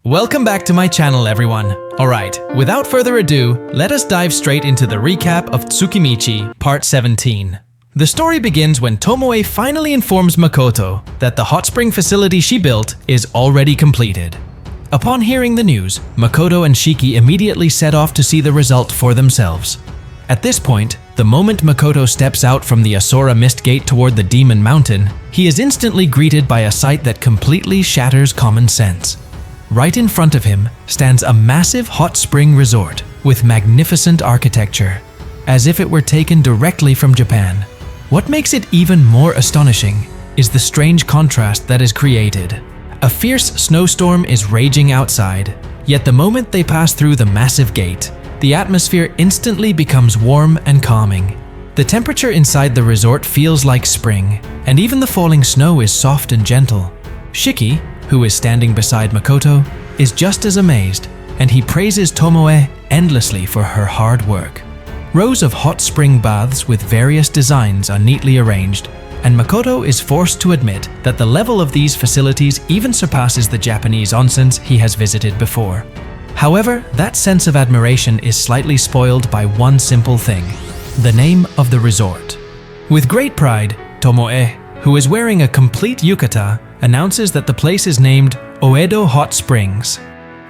Welcome back to my channel, everyone. Alright, without further ado, let us dive straight into the recap of Tsukimichi, Part 17. The story begins when Tomoe finally informs Makoto that the hot spring facility she built is already completed. Upon hearing the news, Makoto and Shiki immediately set off to see the result for themselves. At this point, the moment Makoto steps out from the Asora mist gate toward the Demon Mountain, he is instantly greeted by a sight that completely shatters common sense. Right in front of him stands a massive hot spring resort with magnificent architecture, as if it were taken directly from Japan. What makes it even more astonishing is the strange contrast that is created. A fierce snowstorm is raging outside, yet the moment they pass through the massive gate, the atmosphere instantly becomes warm and calming. The temperature inside the resort feels like spring, and even the falling snow is soft and gentle. Shiki, who is standing beside Makoto, is just as amazed, and he praises Tomoe endlessly for her hard work. Rows of hot spring baths with various designs are neatly arranged, and Makoto is forced to admit that the level of these facilities even surpasses the Japanese onsens he has visited before. However, that sense of admiration is slightly spoiled by one simple thing: the name of the resort. With great pride, Tomoe, who is wearing a complete yukata, announces that the place is named Oedo Hot Springs.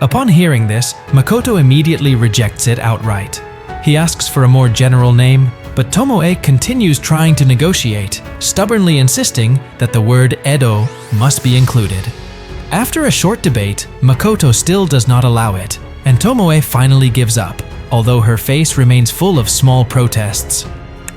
Upon hearing this, Makoto immediately rejects it outright. He asks for a more general name, but Tomoe continues trying to negotiate, stubbornly insisting that the word Edo must be included. After a short debate, Makoto still does not allow it, and Tomoe finally gives up, although her face remains full of small protests.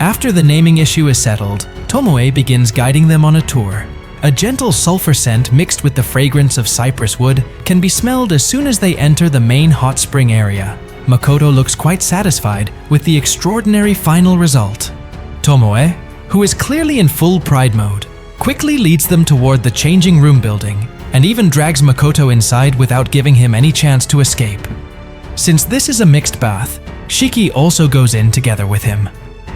After the naming issue is settled, Tomoe begins guiding them on a tour. A gentle sulfur scent mixed with the fragrance of cypress wood can be smelled as soon as they enter the main hot spring area. Makoto looks quite satisfied with the extraordinary final result. Tomoe, who is clearly in full pride mode, quickly leads them toward the changing room building and even drags Makoto inside without giving him any chance to escape. Since this is a mixed bath, Shiki also goes in together with him.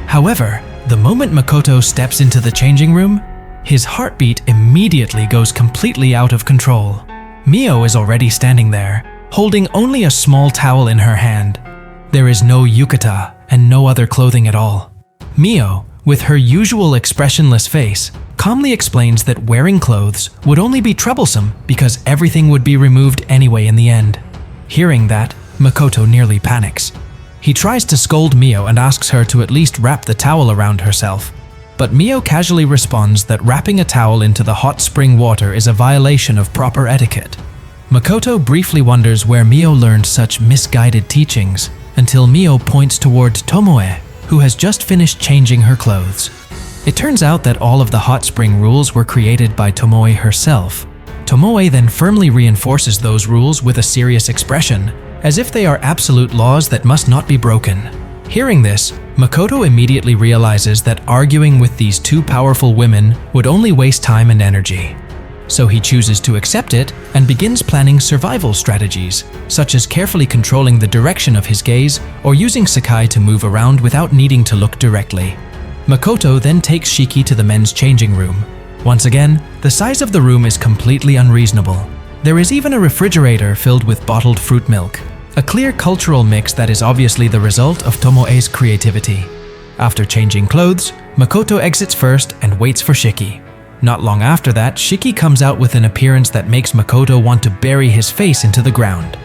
However, the moment Makoto steps into the changing room, his heartbeat immediately goes completely out of control. Mio is already standing there, holding only a small towel in her hand. There is no yukata and no other clothing at all. Mio, with her usual expressionless face, calmly explains that wearing clothes would only be troublesome because everything would be removed anyway in the end. Hearing that, Makoto nearly panics. He tries to scold Mio and asks her to at least wrap the towel around herself. But Mio casually responds that wrapping a towel into the hot spring water is a violation of proper etiquette. Makoto briefly wonders where Mio learned such misguided teachings, until Mio points toward Tomoe, who has just finished changing her clothes. It turns out that all of the hot spring rules were created by Tomoe herself. Tomoe then firmly reinforces those rules with a serious expression, as if they are absolute laws that must not be broken. Hearing this, Makoto immediately realizes that arguing with these two powerful women would only waste time and energy. So he chooses to accept it and begins planning survival strategies, such as carefully controlling the direction of his gaze or using Sakai to move around without needing to look directly. Makoto then takes Shiki to the men's changing room. Once again, the size of the room is completely unreasonable. There is even a refrigerator filled with bottled fruit milk. A clear cultural mix that is obviously the result of Tomoe's creativity. After changing clothes, Makoto exits first and waits for Shiki. Not long after that, Shiki comes out with an appearance that makes Makoto want to bury his face into the ground.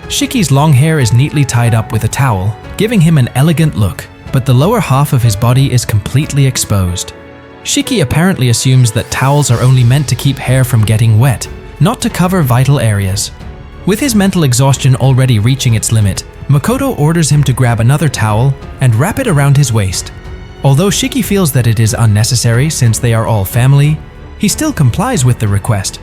Shiki's long hair is neatly tied up with a towel, giving him an elegant look, but the lower half of his body is completely exposed. Shiki apparently assumes that towels are only meant to keep hair from getting wet, not to cover vital areas. With his mental exhaustion already reaching its limit, Makoto orders him to grab another towel and wrap it around his waist. Although Shiki feels that it is unnecessary since they are all family, he still complies with the request.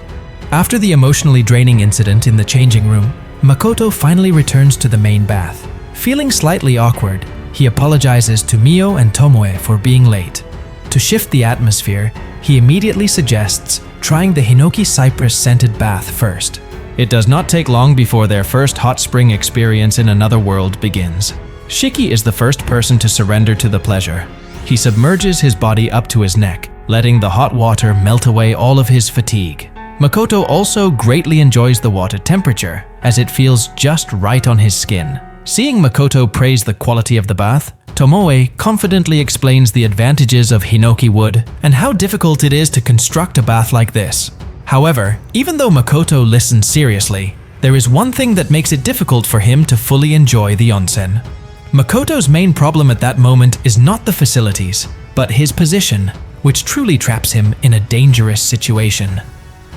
After the emotionally draining incident in the changing room, Makoto finally returns to the main bath. Feeling slightly awkward, he apologizes to Mio and Tomoe for being late. To shift the atmosphere, he immediately suggests trying the Hinoki cypress scented bath first. It does not take long before their first hot spring experience in another world begins. Shiki is the first person to surrender to the pleasure. He submerges his body up to his neck, letting the hot water melt away all of his fatigue. Makoto also greatly enjoys the water temperature, as it feels just right on his skin. Seeing Makoto praise the quality of the bath, Tomoe confidently explains the advantages of hinoki wood and how difficult it is to construct a bath like this. However, even though Makoto listens seriously, there is one thing that makes it difficult for him to fully enjoy the onsen. Makoto's main problem at that moment is not the facilities, but his position, which truly traps him in a dangerous situation.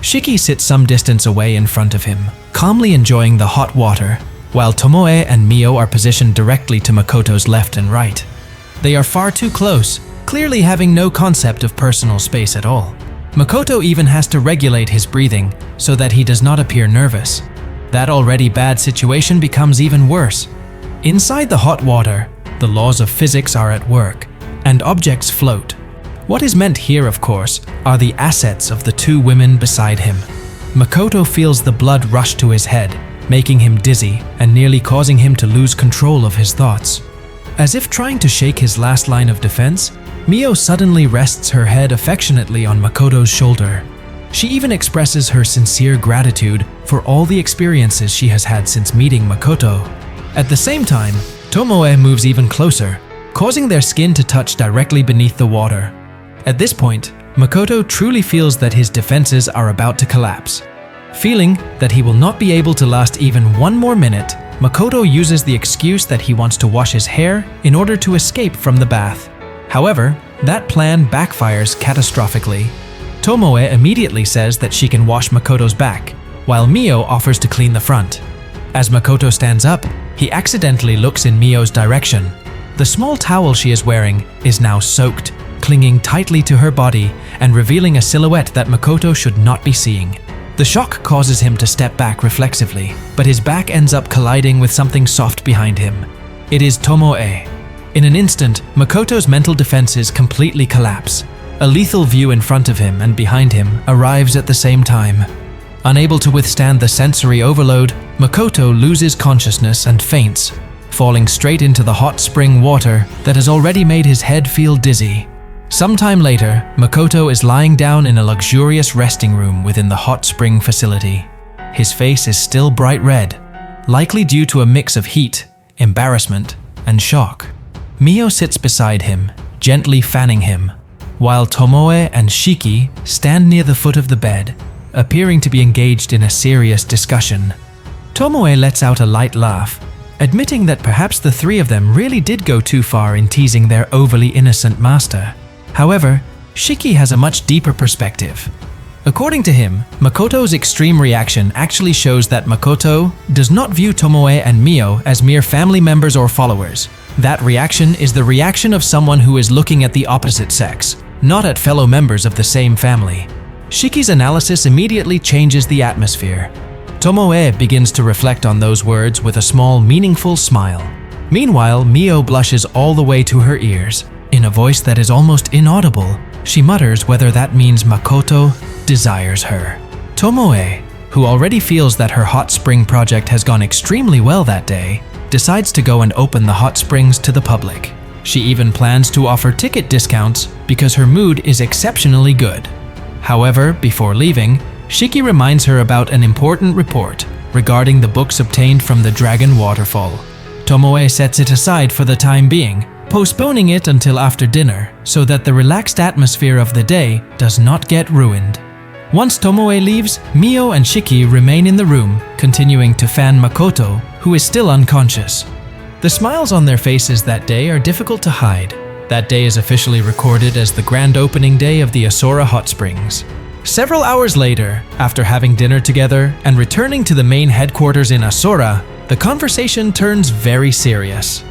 Shiki sits some distance away in front of him, calmly enjoying the hot water, while Tomoe and Mio are positioned directly to Makoto's left and right. They are far too close, clearly having no concept of personal space at all. Makoto even has to regulate his breathing so that he does not appear nervous. That already bad situation becomes even worse. Inside the hot water, the laws of physics are at work, and objects float. What is meant here, of course, are the assets of the two women beside him. Makoto feels the blood rush to his head, making him dizzy and nearly causing him to lose control of his thoughts. As if trying to shake his last line of defense, Mio suddenly rests her head affectionately on Makoto's shoulder. She even expresses her sincere gratitude for all the experiences she has had since meeting Makoto. At the same time, Tomoe moves even closer, causing their skin to touch directly beneath the water. At this point, Makoto truly feels that his defenses are about to collapse. Feeling that he will not be able to last even one more minute, Makoto uses the excuse that he wants to wash his hair in order to escape from the bath. However, that plan backfires catastrophically. Tomoe immediately says that she can wash Makoto's back, while Mio offers to clean the front. As Makoto stands up, he accidentally looks in Mio's direction. The small towel she is wearing is now soaked, clinging tightly to her body and revealing a silhouette that Makoto should not be seeing. The shock causes him to step back reflexively, but his back ends up colliding with something soft behind him. It is Tomoe. In an instant, Makoto's mental defenses completely collapse. A lethal view in front of him and behind him arrives at the same time. Unable to withstand the sensory overload, Makoto loses consciousness and faints, falling straight into the hot spring water that has already made his head feel dizzy. Sometime later, Makoto is lying down in a luxurious resting room within the hot spring facility. His face is still bright red, likely due to a mix of heat, embarrassment, and shock. Mio sits beside him, gently fanning him, while Tomoe and Shiki stand near the foot of the bed, appearing to be engaged in a serious discussion. Tomoe lets out a light laugh, admitting that perhaps the three of them really did go too far in teasing their overly innocent master. However, Shiki has a much deeper perspective. According to him, Makoto's extreme reaction actually shows that Makoto does not view Tomoe and Mio as mere family members or followers. That reaction is the reaction of someone who is looking at the opposite sex, not at fellow members of the same family. Shiki's analysis immediately changes the atmosphere. Tomoe begins to reflect on those words with a small, meaningful smile. Meanwhile, Mio blushes all the way to her ears. In a voice that is almost inaudible, she mutters whether that means Makoto desires her. Tomoe, who already feels that her hot spring project has gone extremely well that day, decides to go and open the hot springs to the public. She even plans to offer ticket discounts because her mood is exceptionally good. However, before leaving, Shiki reminds her about an important report regarding the books obtained from the Dragon Waterfall. Tomoe sets it aside for the time being, postponing it until after dinner so that the relaxed atmosphere of the day does not get ruined. Once Tomoe leaves, Mio and Shiki remain in the room, continuing to fan Makoto, who is still unconscious. The smiles on their faces that day are difficult to hide. That day is officially recorded as the grand opening day of the Asora Hot Springs. Several hours later, after having dinner together and returning to the main headquarters in Asora, the conversation turns very serious.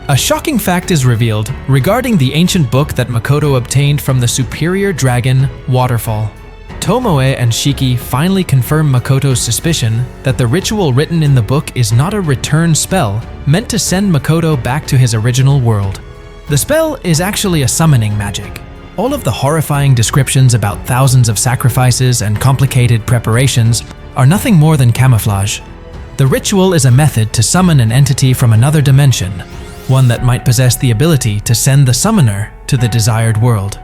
A shocking fact is revealed regarding the ancient book that Makoto obtained from the superior dragon, Waterfall. Tomoe and Shiki finally confirm Makoto's suspicion that the ritual written in the book is not a return spell meant to send Makoto back to his original world. The spell is actually a summoning magic. All of the horrifying descriptions about thousands of sacrifices and complicated preparations are nothing more than camouflage. The ritual is a method to summon an entity from another dimension, one that might possess the ability to send the summoner to the desired world.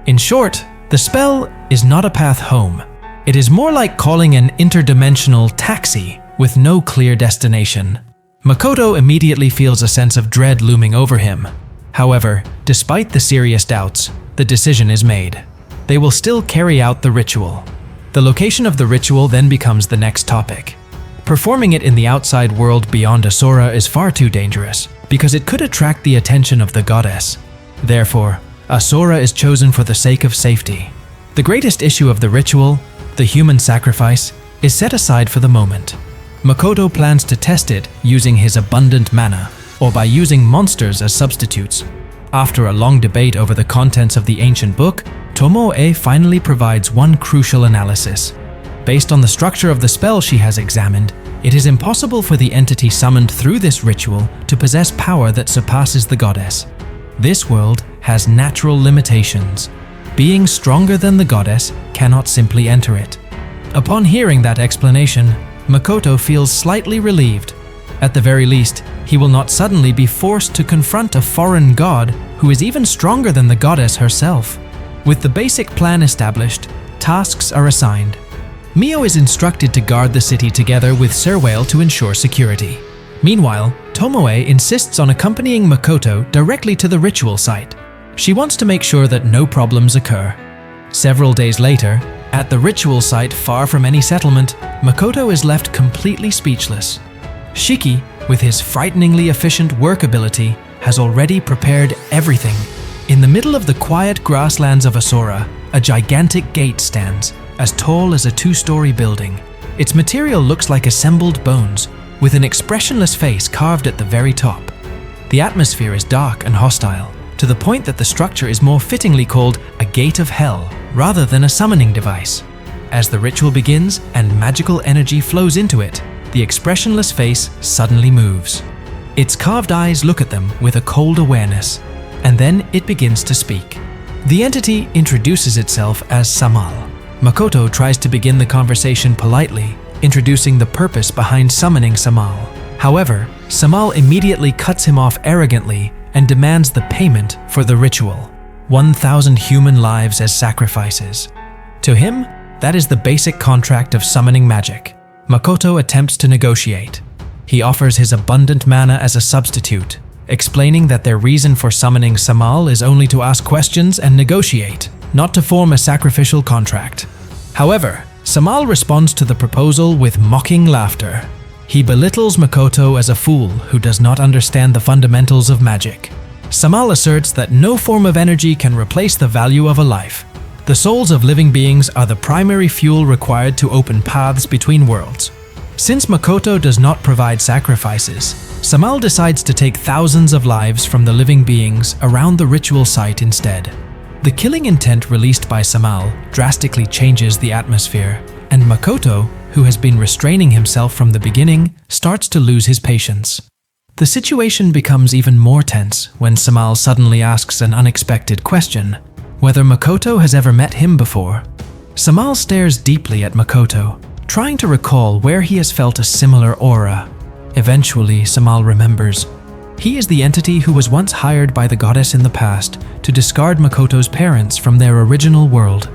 In short, the spell is not a path home. It is more like calling an interdimensional taxi with no clear destination. Makoto immediately feels a sense of dread looming over him. However, despite the serious doubts, the decision is made. They will still carry out the ritual. The location of the ritual then becomes the next topic. Performing it in the outside world beyond Asora is far too dangerous, because it could attract the attention of the goddess. Therefore, Asora is chosen for the sake of safety. The greatest issue of the ritual, the human sacrifice, is set aside for the moment. Makoto plans to test it using his abundant mana, or by using monsters as substitutes. After a long debate over the contents of the ancient book, Tomoe finally provides one crucial analysis. Based on the structure of the spell she has examined, it is impossible for the entity summoned through this ritual to possess power that surpasses the goddess. This world has natural limitations. Being stronger than the goddess cannot simply enter it. Upon hearing that explanation, Makoto feels slightly relieved. At the very least, he will not suddenly be forced to confront a foreign god who is even stronger than the goddess herself. With the basic plan established, tasks are assigned. Mio is instructed to guard the city together with Serwale to ensure security. Meanwhile, Tomoe insists on accompanying Makoto directly to the ritual site. She wants to make sure that no problems occur. Several days later, at the ritual site far from any settlement, Makoto is left completely speechless. Shiki, with his frighteningly efficient work ability, has already prepared everything. In the middle of the quiet grasslands of Asora, a gigantic gate stands, as tall as a two-story building. Its material looks like assembled bones, with an expressionless face carved at the very top. The atmosphere is dark and hostile, to the point that the structure is more fittingly called a gate of hell, rather than a summoning device. As the ritual begins and magical energy flows into it, the expressionless face suddenly moves. Its carved eyes look at them with a cold awareness, and then it begins to speak. The entity introduces itself as Samal. Makoto tries to begin the conversation politely, introducing the purpose behind summoning Samal. However, Samal immediately cuts him off arrogantly and demands the payment for the ritual, 1,000 human lives as sacrifices. To him, that is the basic contract of summoning magic. Makoto attempts to negotiate. He offers his abundant mana as a substitute, explaining that their reason for summoning Samal is only to ask questions and negotiate, not to form a sacrificial contract. However, Samal responds to the proposal with mocking laughter. He belittles Makoto as a fool who does not understand the fundamentals of magic. Samal asserts that no form of energy can replace the value of a life. The souls of living beings are the primary fuel required to open paths between worlds. Since Makoto does not provide sacrifices, Samal decides to take thousands of lives from the living beings around the ritual site instead. The killing intent released by Samal drastically changes the atmosphere, and Makoto, who has been restraining himself from the beginning, starts to lose his patience. The situation becomes even more tense when Samal suddenly asks an unexpected question, whether Makoto has ever met him before. Samal stares deeply at Makoto, trying to recall where he has felt a similar aura. Eventually, Samal remembers. He is the entity who was once hired by the goddess in the past to discard Makoto's parents from their original world.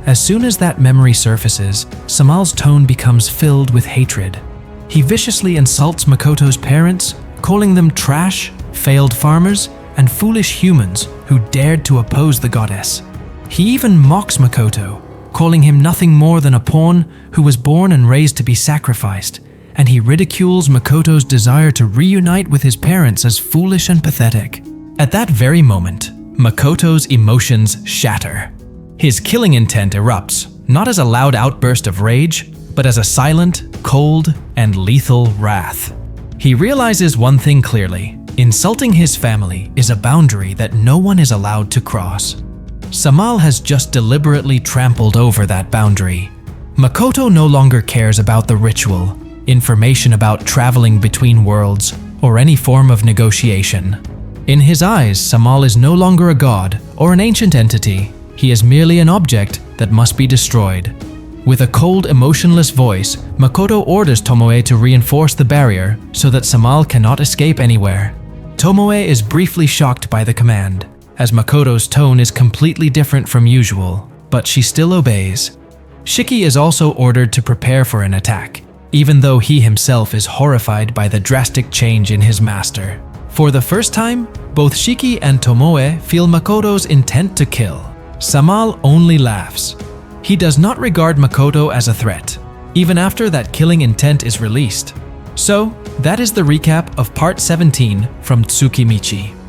As soon as that memory surfaces, Samal's tone becomes filled with hatred. He viciously insults Makoto's parents, calling them trash, failed farmers, and foolish humans who dared to oppose the goddess. He even mocks Makoto, calling him nothing more than a pawn who was born and raised to be sacrificed, and he ridicules Makoto's desire to reunite with his parents as foolish and pathetic. At that very moment, Makoto's emotions shatter. His killing intent erupts, not as a loud outburst of rage, but as a silent, cold, and lethal wrath. He realizes one thing clearly: insulting his family is a boundary that no one is allowed to cross. Samal has just deliberately trampled over that boundary. Makoto no longer cares about the ritual, information about traveling between worlds, or any form of negotiation. In his eyes, Samal is no longer a god or an ancient entity. He is merely an object that must be destroyed. With a cold, emotionless voice, Makoto orders Tomoe to reinforce the barrier so that Samal cannot escape anywhere. Tomoe is briefly shocked by the command, as Makoto's tone is completely different from usual, but she still obeys. Shiki is also ordered to prepare for an attack, even though he himself is horrified by the drastic change in his master. For the first time, both Shiki and Tomoe feel Makoto's intent to kill. Samal only laughs. He does not regard Makoto as a threat, even after that killing intent is released. So, that is the recap of Part 17 from Tsukimichi.